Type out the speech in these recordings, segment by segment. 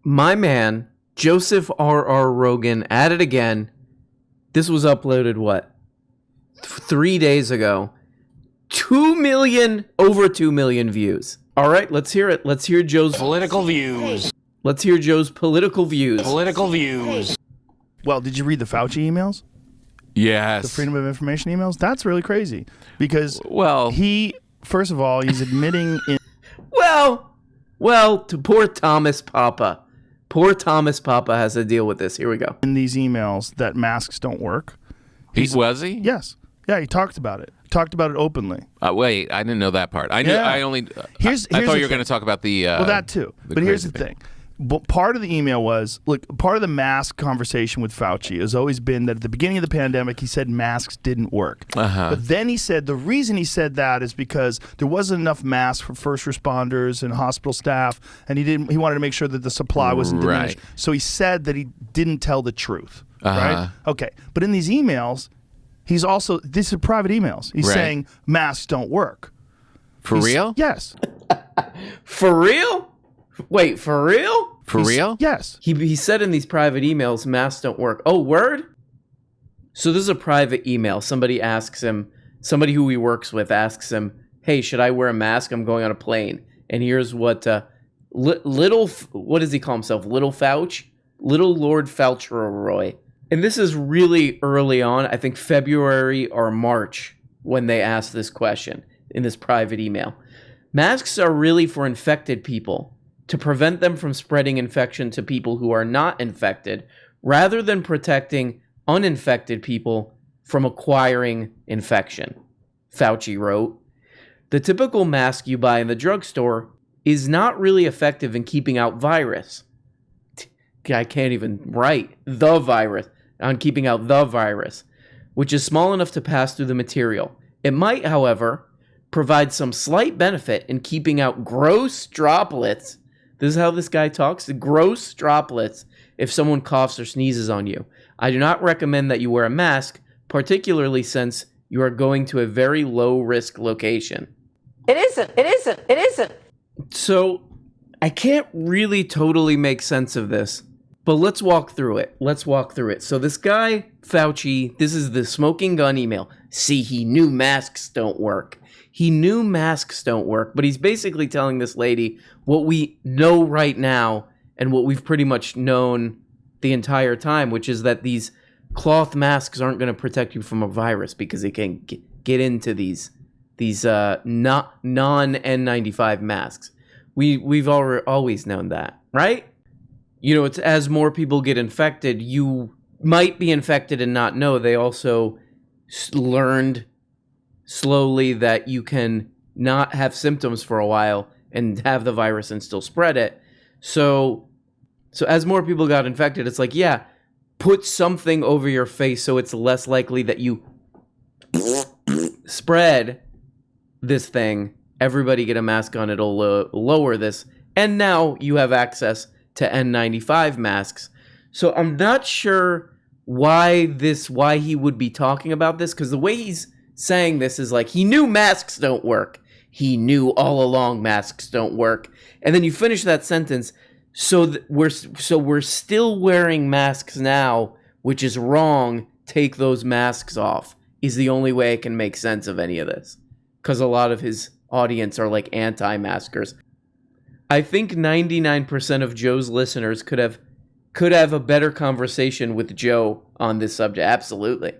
My man, Joseph R.R. Rogan, at it again. This was uploaded, 3 days ago. 2 million, over 2 million views. All right, let's hear it. Let's hear Joe's political views. Let's hear Joe's political views. Political views. Well, did you read the Fauci emails? Yes. The Freedom of Information emails? That's really crazy. Because first of all, he's admitting in... Well, to poor Thomas Papa. Poor Thomas Papa has to deal with this. Here we go. In these emails that masks don't work. Was he? Yes. Yeah, he talked about it. Talked about it openly. Wait, I didn't know that part. I thought you were going to talk about the... well, that too. But here's the thing. But part of the email was, part of the mask conversation with Fauci has always been that at the beginning of the pandemic, he said masks didn't work. But then he said the reason he said that is because there wasn't enough masks for first responders and hospital staff, and he wanted to make sure that the supply wasn't diminished. Right. So he said that he didn't tell the truth. Right? Okay. But in these emails, these are private emails. He's saying masks don't work. For real? Yes. For real? Wait, for real? For real? Yes. He said in these private emails, masks don't work. Oh, word? So this is a private email. Somebody who he works with asks him, hey, should I wear a mask? I'm going on a plane. And here's what what does he call himself? Little Fauci? Little Lord Fauci. And this is really early on, I think February or March, when they asked this question in this private email. Masks are really for infected people, to prevent them from spreading infection to people who are not infected, rather than protecting uninfected people from acquiring infection, Fauci wrote. The typical mask you buy in the drugstore is not really effective in keeping out virus. I can't even write the virus, on keeping out the virus, which is small enough to pass through the material. It might, however, provide some slight benefit in keeping out gross droplets. This is how this guy talks. Gross droplets if someone coughs or sneezes on you. I do not recommend that you wear a mask, particularly since you are going to a very low-risk location. It isn't. So I can't really totally make sense of this, but let's walk through it. So this guy, Fauci, this is the smoking gun email. See, he knew masks don't work. But he's basically telling this lady what we know right now and what we've pretty much known the entire time, which is that these cloth masks aren't going to protect you from a virus because they can get into these non-N95 masks. We've always known that, right? You know, it's as more people get infected, you might be infected and not know. They also learned slowly that you can not have symptoms for a while and have the virus and still spread it. So as more people got infected, it's like, yeah, put something over your face so it's less likely that you spread this thing. Everybody get a mask on, it'll lower this. And now you have access to N95 masks. So I'm not sure why he would be talking about this, because the way he's saying this is like he knew masks don't work. He knew all along masks don't work. And then you finish that sentence, we're still wearing masks now, which is wrong. Take those masks off is the only way I can make sense of any of this, because a lot of his audience are like anti-maskers. I think 99% of Joe's listeners could have a better conversation with Joe on this subject. Absolutely.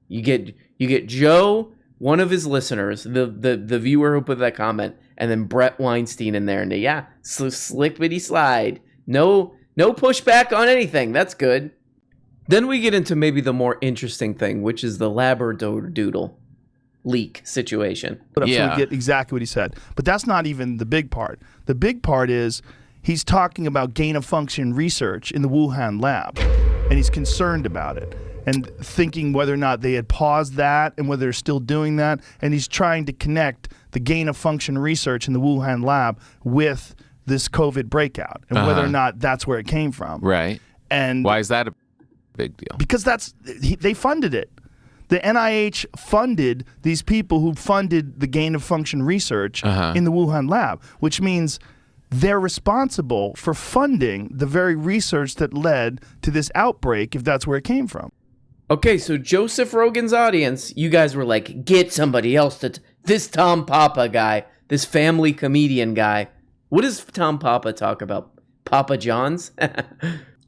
You get Joe, one of his listeners, the viewer who put that comment, and then Brett Weinstein in there, and slickety slide. No pushback on anything. That's good. Then we get into maybe the more interesting thing, which is the Labradoodle leak situation. So we get exactly what he said. But that's not even the big part. The big part is he's talking about gain-of-function research in the Wuhan lab, and he's concerned about it and thinking whether or not they had paused that and whether they're still doing that. And he's trying to connect the gain-of-function research in the Wuhan lab with this COVID breakout and whether or not that's where it came from. Right. And why is that a big deal? Because they funded it. The NIH funded these people who funded the gain-of-function research in the Wuhan lab, which means they're responsible for funding the very research that led to this outbreak, if that's where it came from. Okay, so Joseph Rogan's audience, you guys were like, get somebody else to... This Tom Papa guy, this family comedian guy. What does Tom Papa talk about? Papa John's?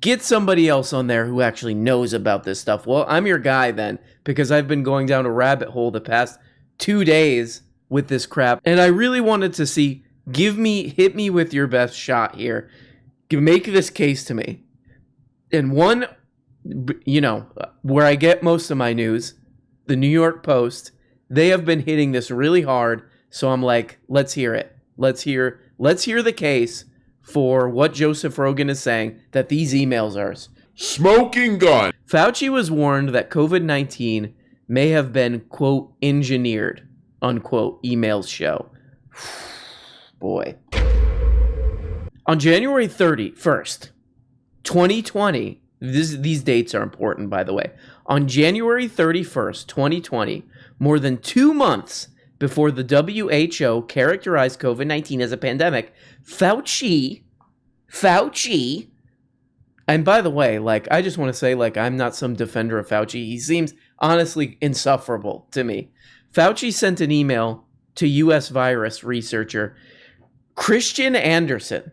Get somebody else on there who actually knows about this stuff. Well, I'm your guy then, because I've been going down a rabbit hole the past 2 days with this crap, and I really wanted to see, hit me with your best shot here. Make this case to me. And one, where I get most of my news, the New York Post, they have been hitting this really hard, so I'm like, let's hear it. Let's hear the case for what Joseph Rogan is saying, that these emails are Smoking gun. Fauci was warned that COVID-19 may have been, quote, engineered, unquote, emails show. Boy. On January 31st, 2020, these dates are important, by the way. On January 31st, 2020, more than 2 months before the WHO characterized COVID-19 as a pandemic, Fauci, and by the way, I just want to say, I'm not some defender of Fauci. He seems honestly insufferable to me. Fauci sent an email to U.S. virus researcher Christian Anderson.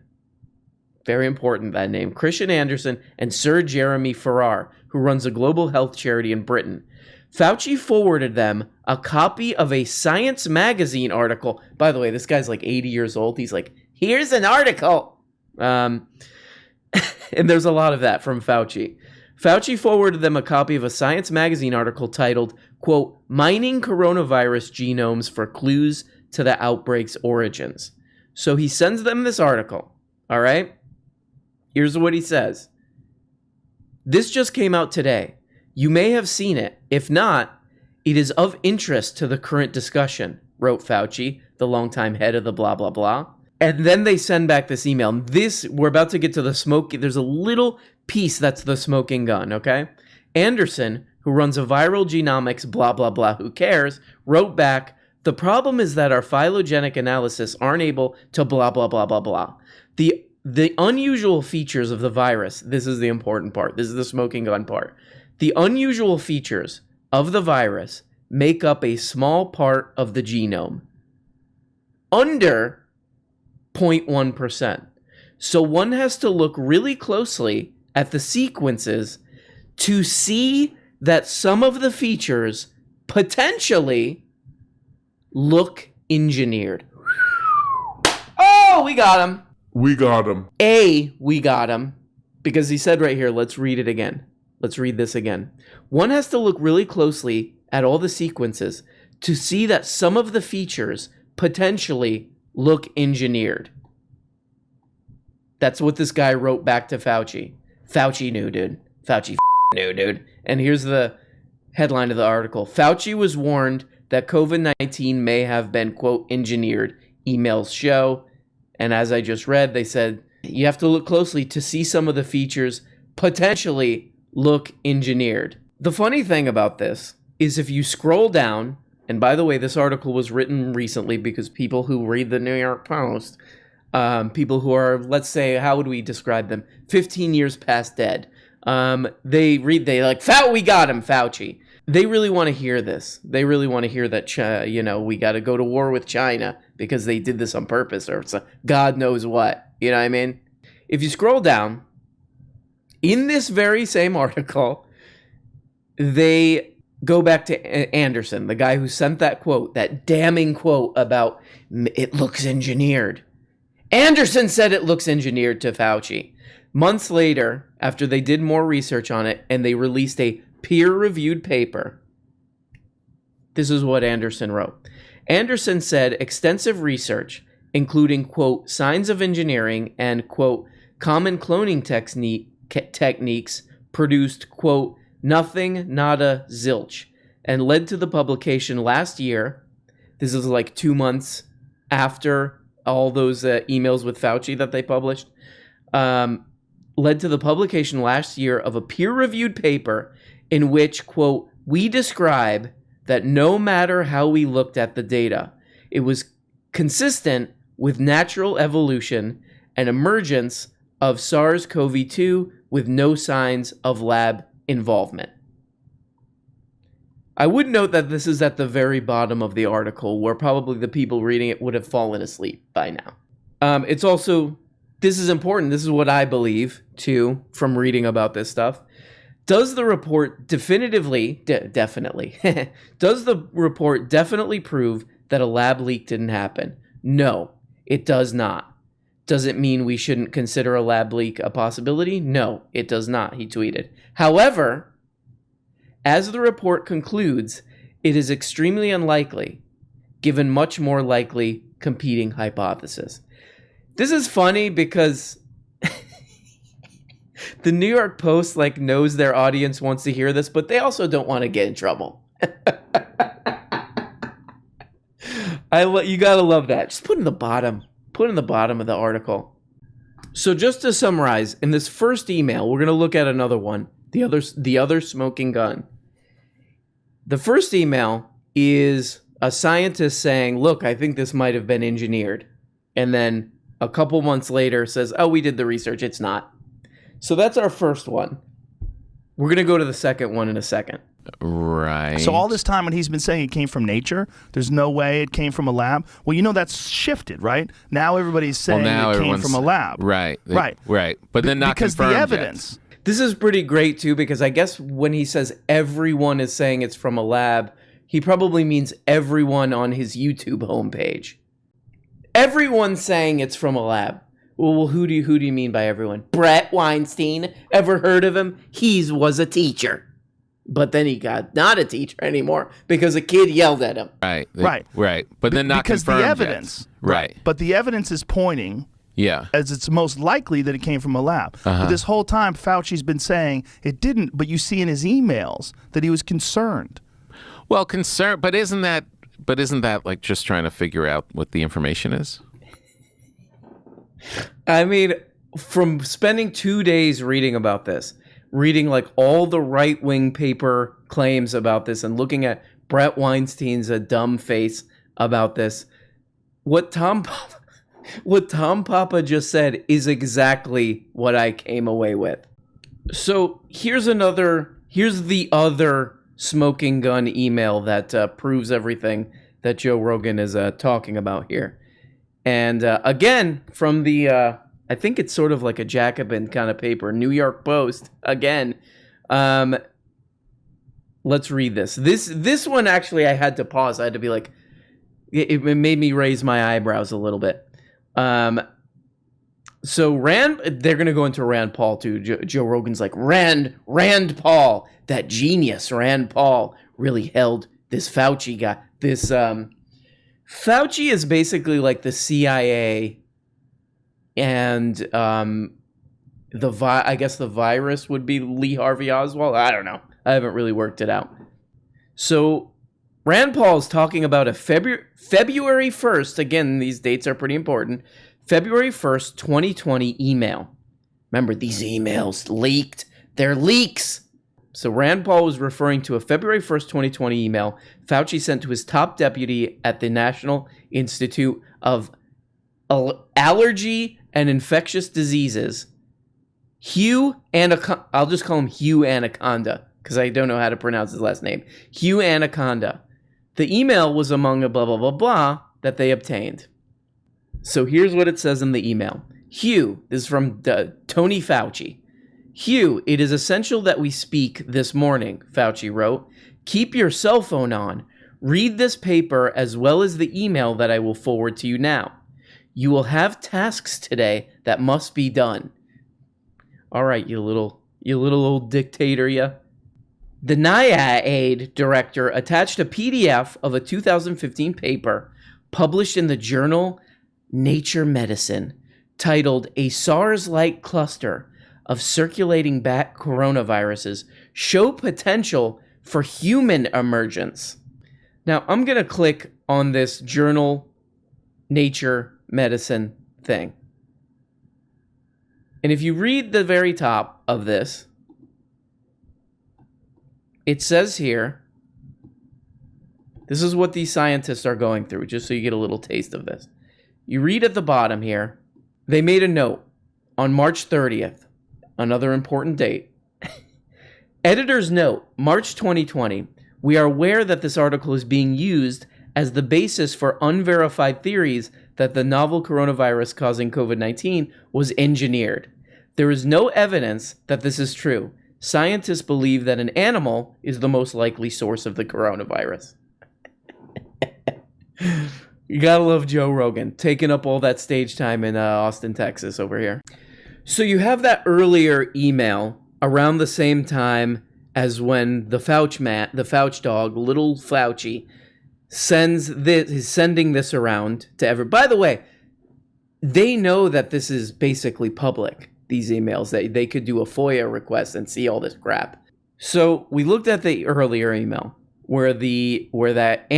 Very important, that name. Christian Anderson and Sir Jeremy Farrar, who runs a global health charity in Britain. Fauci forwarded them a copy of a Science magazine article. By the way, this guy's 80 years old. He's like, here's an article. And there's a lot of that from Fauci. Fauci forwarded them a copy of a Science magazine article titled, quote, Mining Coronavirus Genomes for Clues to the Outbreak's Origins. So he sends them this article, all right? Here's what he says. This just came out today. You may have seen it. If not, it is of interest to the current discussion, wrote Fauci, the longtime head of the blah, blah, blah. And then they send back this email. We're about to get to the smoke. There's a little piece that's the smoking gun, okay? Anderson, who runs a viral genomics blah, blah, blah, who cares, wrote back, the problem is that our phylogenetic analysis aren't able to blah, blah, blah, blah, blah. The unusual features of the virus, this is the important part. This is the smoking gun part. The unusual features of the virus make up a small part of the genome. Under 0.1%. So one has to look really closely at the sequences to see that some of the features potentially look engineered. Oh, we got him. We got him. We got him. Because he said right here, let's read it again. Let's read this again. One has to look really closely at all the sequences to see that some of the features potentially look engineered. That's what this guy wrote back to Fauci. Fauci knew, dude. Fauci knew, dude. And here's the headline of the article. Fauci was warned that COVID-19 may have been, quote, engineered. Emails show. And as I just read, they said, you have to look closely to see some of the features potentially look engineered. The funny thing about this is if you scroll down, and by the way, this article was written recently because people who read the New York Post, people who are, let's say, how would we describe them? 15 years past dead. We got him, Fauci. They really want to hear this. They really want to hear that, we got to go to war with China because they did this on purpose or it's God knows what. You know what I mean? If you scroll down, in this very same article, they go back to Anderson, the guy who sent that quote, that damning quote about it looks engineered. Anderson said it looks engineered to Fauci. Months later, after they did more research on it and they released a peer-reviewed paper, this is what Anderson wrote. Anderson said extensive research, including, quote, signs of engineering and, quote, common cloning techniques produced, quote, nothing, nada, zilch, and led to the publication last year. This is 2 months after all those emails with Fauci that they published. Led to the publication last year of a peer-reviewed paper in which, quote, we describe that no matter how we looked at the data, it was consistent with natural evolution an emergence of SARS-CoV-2 with no signs of lab involvement. I would note that this is at the very bottom of the article, where probably the people reading it would have fallen asleep by now. It's also, this is important, this is what I believe, too, from reading about this stuff. Does the report definitely prove that a lab leak didn't happen? No, it does not. Does it mean we shouldn't consider a lab leak a possibility? No, it does not, he tweeted. However, as the report concludes, it is extremely unlikely, given much more likely competing hypothesis. This is funny because the New York Post knows their audience wants to hear this, but they also don't want to get in trouble. You gotta love that. Just put in the bottom of the article. So just to summarize, in this first email, we're gonna look at another one, the other smoking gun. The first email is a scientist saying, look, I think this might have been engineered. And then a couple months later says, oh, we did the research, it's not. So that's our first one. We're going to go to the second one in a second. Right. So all this time when he's been saying it came from nature, there's no way it came from a lab. Well, that's shifted, right? Now everybody's saying it came from a lab. Right. Right. But then not because confirmed the evidence. Yet. This is pretty great, too, because I guess when he says everyone is saying it's from a lab, he probably means everyone on his YouTube homepage. Everyone's saying it's from a lab. Well, who do you mean by everyone? Brett Weinstein. Ever heard of him? He was a teacher. But then he got not a teacher anymore because a kid yelled at him. Right. Right. But then not because confirmed the evidence. Yet. Right. But the evidence is pointing. Yeah. As it's most likely that it came from a lab. But this whole time, Fauci's been saying it didn't, but you see in his emails that he was concerned. Well, concerned, but isn't that just trying to figure out what the information is? I mean, from spending 2 days reading about this, reading all the right-wing paper claims about this and looking at Brett Weinstein's dumb face about this, what Tom Papa just said is exactly what I came away with. So here's the other smoking gun email that proves everything that Joe Rogan is talking about here. And again, from the, I think it's sort of like a Jacobin kind of paper, New York Post, again. Let's read this. This one, actually, I had to pause. I had to be like, it made me raise my eyebrows a little bit. So they're going to go into Rand Paul too. Joe Rogan's like, Rand Paul, that genius Rand Paul really held this Fauci guy. This, Fauci is basically like the CIA and, I guess the virus would be Lee Harvey Oswald. I don't know. I haven't really worked it out. So Rand Paul is talking about a February 1st, again, these dates are pretty important, February 1st, 2020 email. Remember, these emails leaked. They're leaks. So Rand Paul was referring to a February 1st, 2020 email Fauci sent to his top deputy at the National Institute of Allergy and Infectious Diseases, I'll just call him Hugh Anaconda, because I don't know how to pronounce his last name. Hugh Anaconda. The email was among a blah, blah, blah, blah that they obtained. So here's what it says in the email. Hugh, this is from Tony Fauci. Hugh, it is essential that we speak this morning, Fauci wrote. Keep your cell phone on. Read this paper as well as the email that I will forward to you now. You will have tasks today that must be done. All right, you little old dictator, ya. The NIAID director attached a PDF of a 2015 paper published in the journal Nature Medicine titled A SARS-like cluster of circulating bat coronaviruses show potential for human emergence. Now, I'm going to click on this journal Nature Medicine thing. And if you read the very top of this, it says here, this is what these scientists are going through, just so you get a little taste of this. You read at the bottom here, They made a note on March 30th, another important date. Editor's note, March 2020. We are aware that this article is being used as the basis for unverified theories that the novel coronavirus causing COVID-19 was engineered. There is no evidence that this is true. Scientists believe that an animal is the most likely source of the coronavirus. You gotta love Joe Rogan, taking up all that stage time in Austin, Texas over here. So you have that earlier email around the same time as when the Fauci dog, little Fauci, is sending this around to everyone. By the way, they know that this is basically public, these emails, that they could do a FOIA request and see all this crap. So we looked at the earlier email where that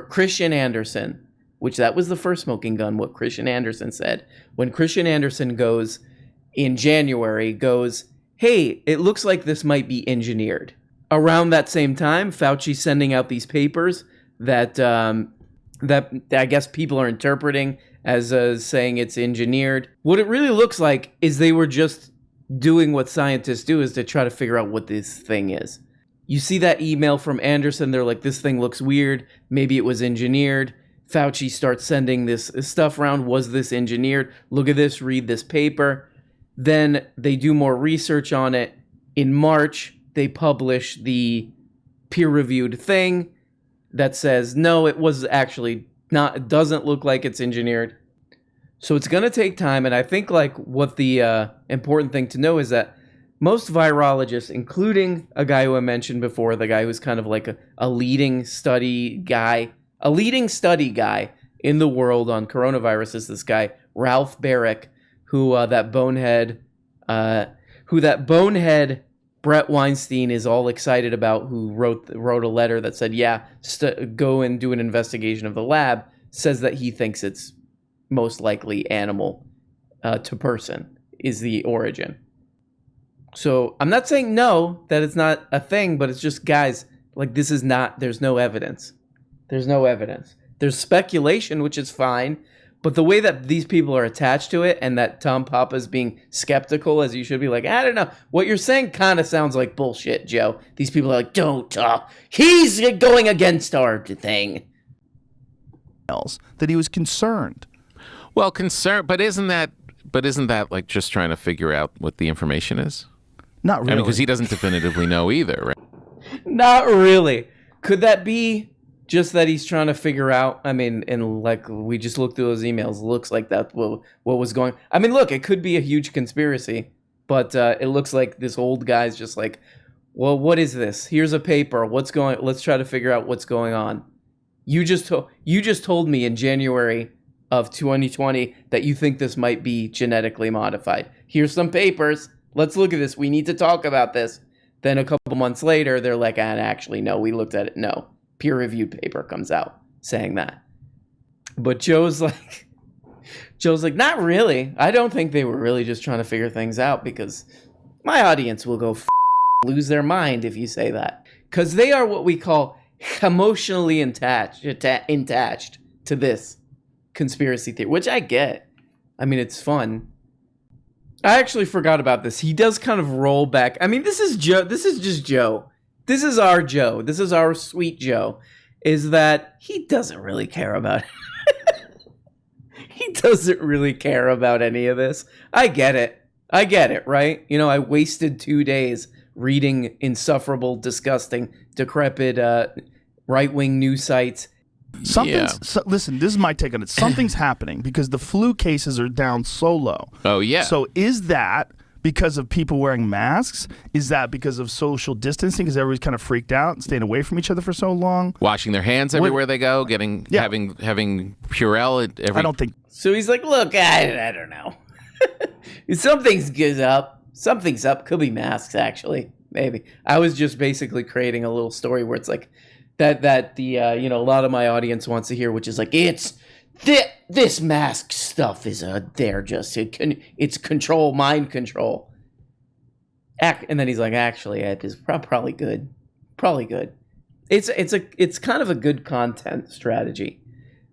Christian Anderson, which that was the first smoking gun, what Christian Anderson said. When Christian Anderson goes in January, hey, it looks like this might be engineered. Around that same time, Fauci's sending out these papers that I guess people are interpreting as saying it's engineered. What it really looks like is they were just doing what scientists do, is to try to figure out what this thing is. You see that email from Anderson, they're like, this thing looks weird, maybe it was engineered. Fauci starts sending this stuff around, was this engineered? Look at this, read this paper. Then they do more research on it. In March, they publish the peer-reviewed thing that says, no, it was actually not, it doesn't look like it's engineered. So it's going to take time. And I think like what the important thing to know is that most virologists, including a guy who I mentioned before, the guy who's kind of like a leading study guy in the world on coronavirus, is this guy, Ralph Barrick, who that bonehead Brett Weinstein is all excited about, who wrote a letter that said, yeah, go and do an investigation of the lab, says that he thinks it's most likely animal to person is the origin. So I'm not saying no, that it's not a thing, but it's just, guys, like, this is not, there's no evidence. There's no evidence. There's speculation, which is fine, but the way that these people are attached to it, and that Tom Papa's being skeptical, as you should be like, I don't know, what you're saying kind of sounds like bullshit, Joe. These people are like, don't talk. He's going against our thing. That he was concerned. Well, but isn't that like just trying to figure out what the information is? Not really. I mean, because he doesn't definitively know either, right? Not really. Could that be just that he's trying to figure out? I mean, and like we just looked through those emails, looks like that what was going. I mean, look, it could be a huge conspiracy, but it looks like this old guy's just like, well, what is this? Here's a paper. Let's try to figure out what's going on. You just told me in January of 2020 that you think this might be genetically modified. Here's some papers. Let's look at this. We need to talk about this. Then a couple months later, they're like, actually, no, we looked at it. No. Peer-reviewed paper comes out saying that. But Joe's like, not really. I don't think they were really just trying to figure things out, because my audience will go lose their mind if you say that. Because they are what we call emotionally attached to this conspiracy theory, which I get. I mean, it's fun. I actually forgot about this. He does kind of roll back. I mean, this is Joe. This is just Joe. This is our Joe. This is our sweet Joe. Is that he doesn't really care about He doesn't really care about any of this. I get it, right? You know, I wasted 2 days reading insufferable, disgusting, decrepit right-wing news sites. Listen, this is my take on it. Something's happening because the flu cases are down so low. Oh, yeah. So is that because of people wearing masks? Is that because of social distancing? Because everybody's kind of freaked out and staying away from each other for so long? Washing their hands everywhere they go, having Purell at every... I don't think... So he's like, look, I don't know. Something's up. Something's up. Could be masks, actually. Maybe. I was just basically creating a little story where it's like, that the a lot of my audience wants to hear, which is like, it's this mask stuff is it's control, mind control. And then he's like, actually, it's probably good, It's kind of a good content strategy,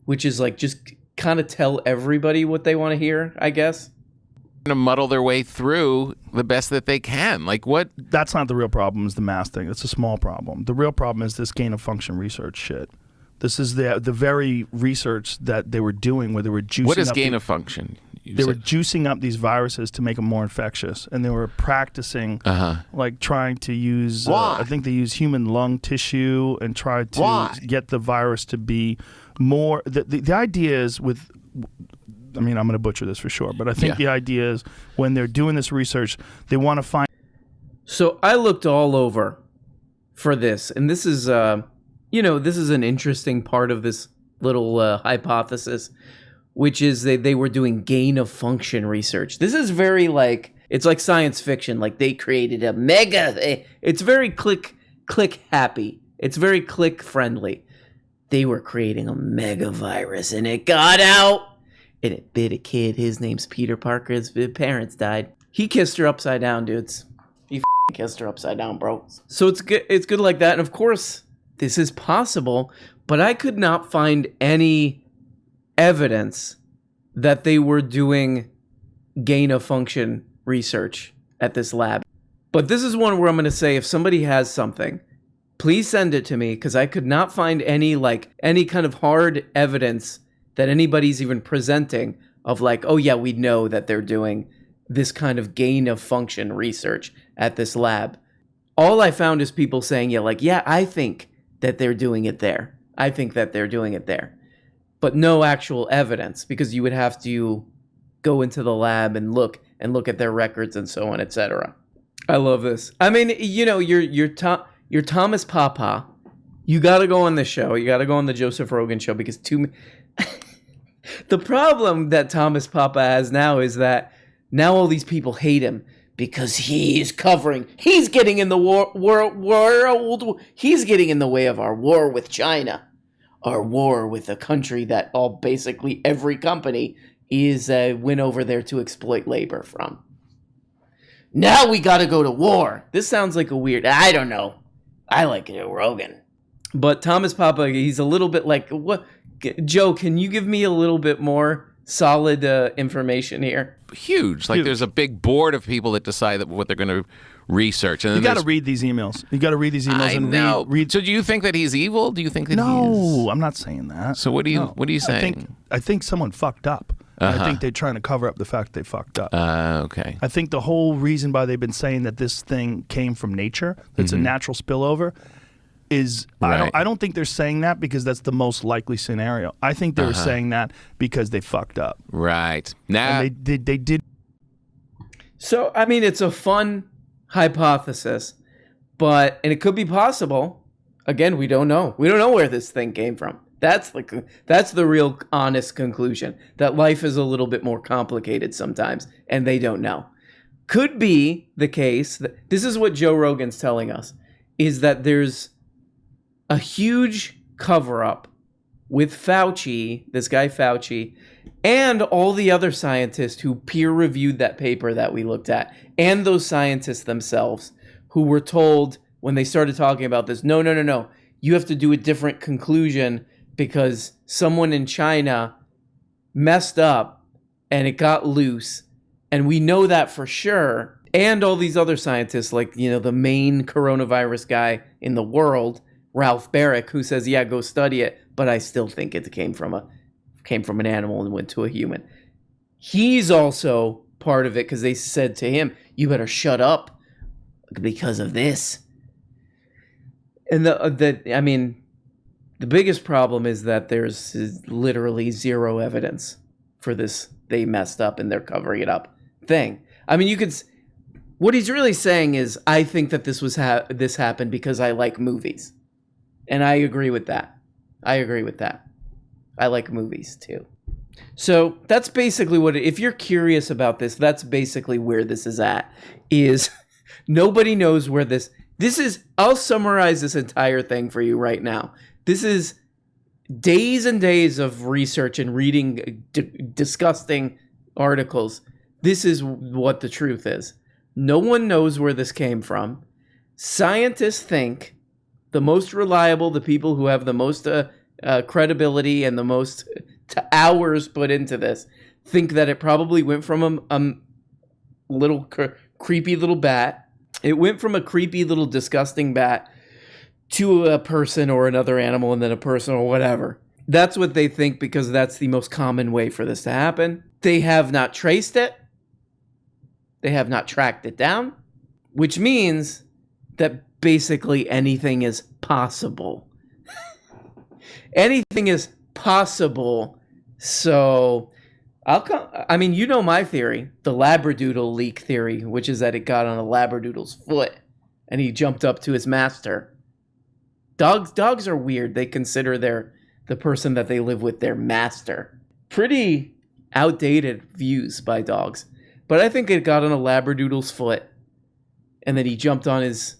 which is like, just kind of tell everybody what they want to hear, I guess. To muddle their way through the best that they can. Like what? That's not the real problem, is the mask thing. It's a small problem. The real problem is this gain of function research shit. This is the very research that they were doing where they were juicing What is up gain of function? They were juicing up these viruses to make them more infectious, and they were practicing, like trying to use, I think they use human lung tissue and tried to get the virus to be more, the idea is with, I mean, I'm going to butcher this for sure, but I think the idea is when they're doing this research, they want to find. So I looked all over for this, and this is, this is an interesting part of this little hypothesis, which is they were doing gain of function research. This is very it's like science fiction. Like they created a mega, it's very click happy. It's very click friendly. They were creating a mega virus and it got out and it bit a kid. His name's Peter Parker. His parents died. He kissed her upside down, dudes. He kissed her upside down, bro. So it's good like that. And of course, this is possible, but I could not find any evidence that they were doing gain of function research at this lab. But this is one where I'm going to say, if somebody has something, please send it to me, because I could not find any kind of hard evidence that anybody's even presenting of oh yeah, we know that they're doing this kind of gain of function research at this lab. All I found is people saying, yeah, I think that they're doing it there. I think that they're doing it there. But no actual evidence, because you would have to go into the lab and look at their records and so on, etc. I love this. I mean, you're Thomas Papa. You got to go on the show. You got to go on the Joseph Rogan show, because the problem that Thomas Papa has now is that now all these people hate him because he's getting in the world. He's getting in the way of our war with China. Our war with a country that basically every company is went over there to exploit labor from. Now we got to go to war. This sounds like a weird, I don't know. I like it, Rogan. But Thomas Papa, he's a little bit like, what? Joe, can you give me a little bit more solid information here? Huge. There's a big board of people that decide what they're going to research. And you got to read these emails. You got to read these emails and read. So do you think that he's evil? Do you think that No, I'm not saying that. So what are you saying? I think someone fucked up. I think they're trying to cover up the fact they fucked up. Okay. I think the whole reason why they've been saying that this thing came from nature, that's a natural spillover, is right. I don't think they're saying that because that's the most likely scenario. I think they were saying that because they fucked up. Right. Now and they did. So I mean, it's a fun hypothesis, and it could be possible. Again, we don't know. We don't know where this thing came from. That's the real honest conclusion, that life is a little bit more complicated sometimes, and they don't know. Could be the case that this is what Joe Rogan's telling us, is that there's a huge cover-up with Fauci, this guy Fauci, and all the other scientists who peer-reviewed that paper that we looked at, and those scientists themselves who were told when they started talking about this, no, you have to do a different conclusion because someone in China messed up and it got loose, and we know that for sure. And all these other scientists, the main coronavirus guy in the world, Ralph Barrick, who says, yeah, go study it, but I still think it came from an animal and went to a human. He's also part of it because they said to him, you better shut up because of this. And the biggest problem is that there's literally zero evidence for this they messed up and they're covering it up thing. I mean, what he's really saying is, I think that this happened because I like movies. And I agree with that. I like movies too. So that's basically if you're curious about this, that's basically where this is at, is nobody knows where this is. I'll summarize this entire thing for you right now. This is days and days of research and reading disgusting articles. This is what the truth is. No one knows where this came from. Scientists think the most reliable, the people who have the most credibility and the most hours put into this, think that it probably went from a little creepy little bat. It went from a creepy little disgusting bat to a person or another animal and then a person or whatever. That's what they think because that's the most common way for this to happen. They have not traced it. They have not tracked it down, which means that basically anything is possible. Anything is possible. So you know my theory, the Labradoodle leak theory, which is that it got on a Labradoodle's foot and he jumped up to his master. Dogs are weird. They consider the person that they live with their master. Pretty outdated views by dogs. But I think it got on a Labradoodle's foot and then he jumped on his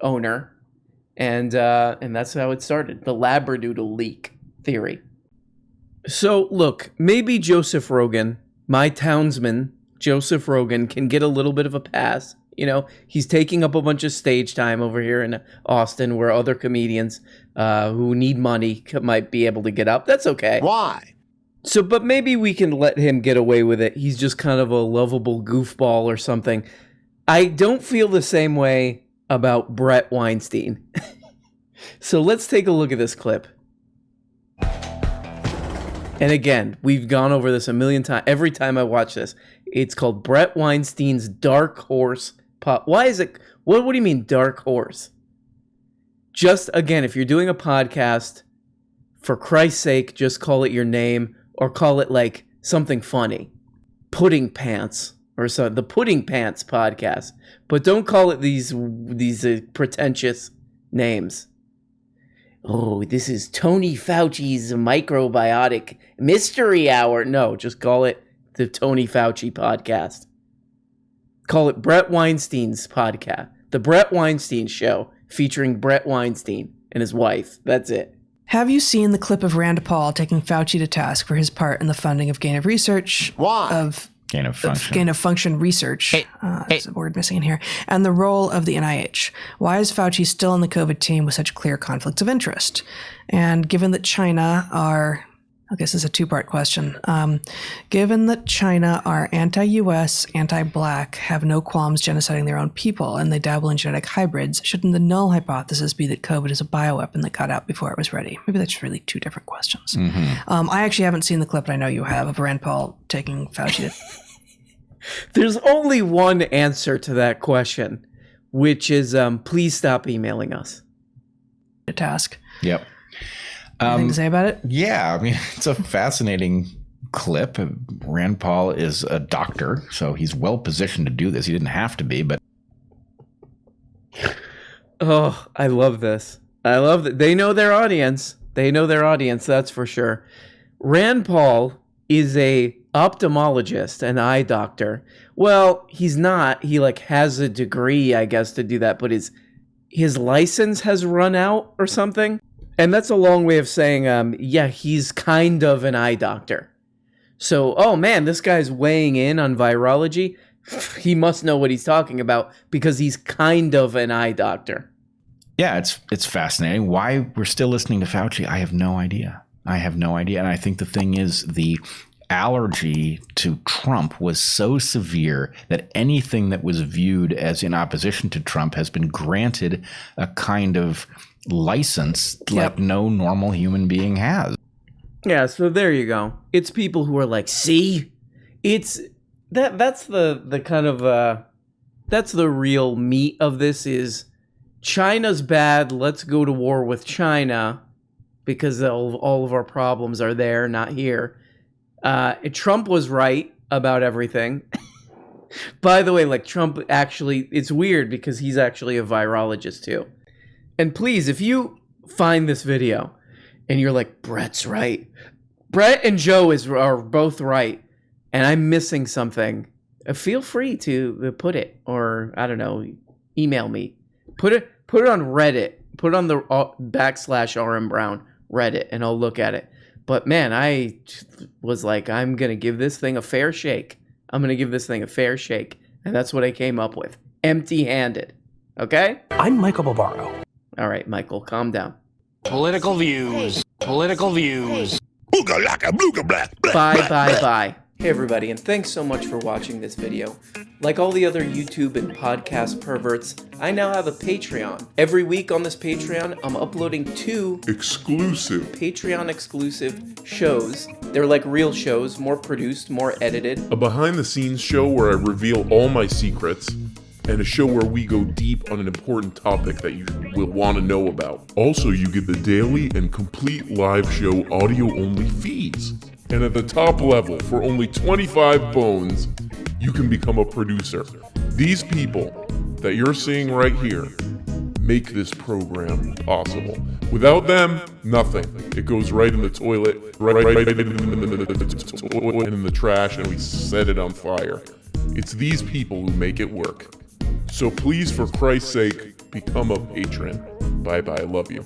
owner. And that's how it started. The Labradoodle leak theory. So, look, maybe Joseph Rogan, my townsman, Joseph Rogan, can get a little bit of a pass. You know, he's taking up a bunch of stage time over here in Austin where other comedians who need money might be able to get up. That's okay. Why? So, but maybe we can let him get away with it. He's just kind of a lovable goofball or something. I don't feel the same way about Brett Weinstein. So let's take a look at this clip. And again, we've gone over this a million times. Every time I watch this, it's called Brett Weinstein's Dark Horse. Why is it? What do you mean, Dark Horse? Just again, if you're doing a podcast, for Christ's sake, just call it your name or call it like something funny. Pudding Pants or so, the Pudding Pants podcast. But don't call it these pretentious names. Oh, this is Tony Fauci's microbiotic mystery hour. No, just call it the Tony Fauci podcast. Call it Brett Weinstein's podcast. The Brett Weinstein Show featuring Brett Weinstein and his wife. That's it. Have you seen the clip of Rand Paul taking Fauci to task for his part in the funding of gain of research? Why? Gain of function. Gain of function research. There's a word missing in here. And the role of the NIH. Why is Fauci still in the COVID team with such clear conflicts of interest? And given that China are, I guess this is a two-part question. Given that China are anti-US, anti-black, have no qualms genociding their own people, and they dabble in genetic hybrids, shouldn't the null hypothesis be that COVID is a bioweapon that got out before it was ready? Maybe that's really two different questions. Mm-hmm. I actually haven't seen the clip, but I know you have, of Rand Paul taking Fauci to... There's only one answer to that question, which is please stop emailing us. To task. Yep. Anything to say about it? Yeah, I mean, it's a fascinating clip. Rand Paul is a doctor, so he's well positioned to do this. He didn't have to be, but... Oh, I love this. I love that. They know their audience. They know their audience, that's for sure. Rand Paul is a ophthalmologist, an eye doctor. Well, he's not. He has a degree, I guess, to do that, but his license has run out or something. And that's a long way of saying, yeah, he's kind of an eye doctor. So, oh man, this guy's weighing in on virology. He must know what he's talking about because he's kind of an eye doctor. Yeah, it's fascinating. Why we're still listening to Fauci, I have no idea. And I think the thing is the allergy to Trump was so severe that anything that was viewed as in opposition to Trump has been granted a kind of license like no normal human being has. Yeah, so there you go. It's people who are like, see, it's that's the kind of that's the real meat of this is China's bad. Let's go to war with China because all of our problems are there, not here. Trump was right about everything. By the way, Trump actually, it's weird because he's actually a virologist too. And please, if you find this video and you're like, Brett's right. Brett and Joe are both right. And I'm missing something. Feel free to put it, or I don't know, email me. Put it on Reddit. Put it on the /RM Brown Reddit and I'll look at it. But man, I was like, I'm going to give this thing a fair shake. And that's what I came up with. Empty-handed. Okay? I'm Michael Barbaro. All right, Michael, calm down. Political views. Bye. Hey everybody, and thanks so much for watching this video. Like all the other YouTube and podcast perverts, I now have a Patreon. Every week on this Patreon, I'm uploading 2 Exclusive. Patreon exclusive shows. They're like real shows, more produced, more edited. A behind-the-scenes show where I reveal all my secrets, and a show where we go deep on an important topic that you will want to know about. Also, you get the daily and complete live show audio-only feeds. And at the top level, for only 25 bones, you can become a producer. These people that you're seeing right here make this program possible. Without them, nothing. It goes right in the toilet, right in the trash, and we set it on fire. It's these people who make it work. So please, for Christ's sake, become a patron. Bye-bye, love you.